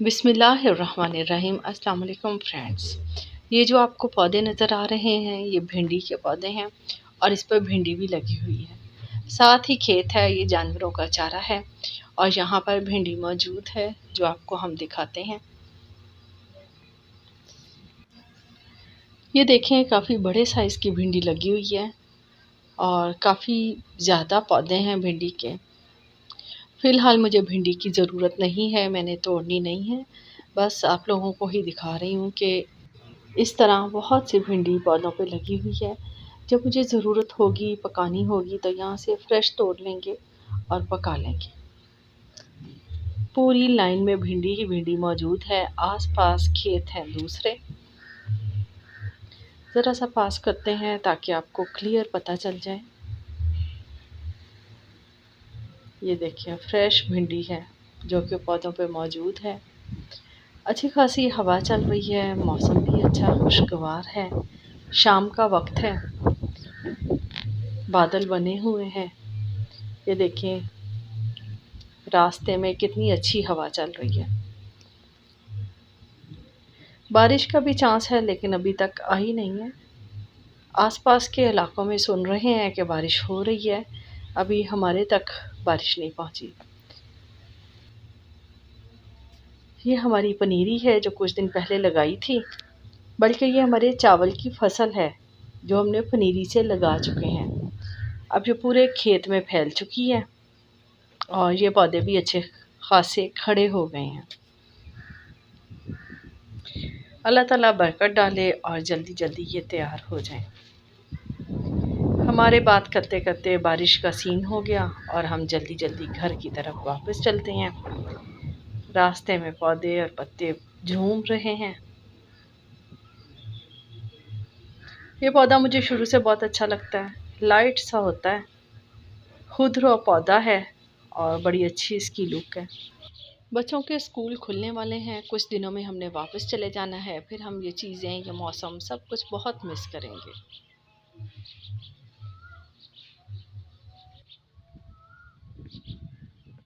बिस्मिल्लाहिर्रहमानिर्रहीम। अस्सलाम वालेकुम फ्रेंड्स। ये जो आपको पौधे नज़र आ रहे हैं ये भिंडी के पौधे हैं और इस पर भिंडी भी लगी हुई है। साथ ही खेत है, ये जानवरों का चारा है और यहाँ पर भिंडी मौजूद है जो आपको हम दिखाते हैं। ये देखें, काफ़ी बड़े साइज़ की भिंडी लगी हुई है और काफ़ी ज़्यादा पौधे हैं भिंडी के। फ़िलहाल मुझे भिंडी की ज़रूरत नहीं है, मैंने तोड़नी नहीं है, बस आप लोगों को ही दिखा रही हूँ कि इस तरह बहुत सी भिंडी पौधों पे लगी हुई है। जब मुझे ज़रूरत होगी, पकानी होगी तो यहाँ से फ्रेश तोड़ लेंगे और पका लेंगे। पूरी लाइन में भिंडी ही भिंडी मौजूद है, आस-पास खेत हैं दूसरे। ज़रा सा पास करते हैं ताकि आपको क्लियर पता चल जाए। ये देखिए, फ्रेश भिंडी है जो कि पौधों पे मौजूद है। अच्छी खासी हवा चल रही है, मौसम भी अच्छा खुशगवार है। शाम का वक्त है, बादल बने हुए हैं। ये देखें, रास्ते में कितनी अच्छी हवा चल रही है। बारिश का भी चांस है लेकिन अभी तक आई नहीं है। आसपास के इलाकों में सुन रहे हैं कि बारिश हो रही है, अभी हमारे तक बारिश नहीं पहुंची। ये हमारी पनीरी है जो कुछ दिन पहले लगाई थी, बल्कि ये हमारे चावल की फसल है जो हमने पनीरी से लगा चुके हैं। अब ये पूरे खेत में फैल चुकी है और ये पौधे भी अच्छे खासे खड़े हो गए हैं। अल्लाह ताला बरकत डाले और जल्दी जल्दी ये तैयार हो जाएं। हमारे बात करते करते बारिश का सीन हो गया और हम जल्दी जल्दी घर की तरफ वापस चलते हैं। रास्ते में पौधे और पत्ते झूम रहे हैं। ये पौधा मुझे शुरू से बहुत अच्छा लगता है, लाइट सा होता है, खुरदुरा पौधा है और बड़ी अच्छी इसकी लुक है। बच्चों के स्कूल खुलने वाले हैं, कुछ दिनों में हमने वापस चले जाना है, फिर हम ये चीज़ें, ये मौसम सब कुछ बहुत मिस करेंगे।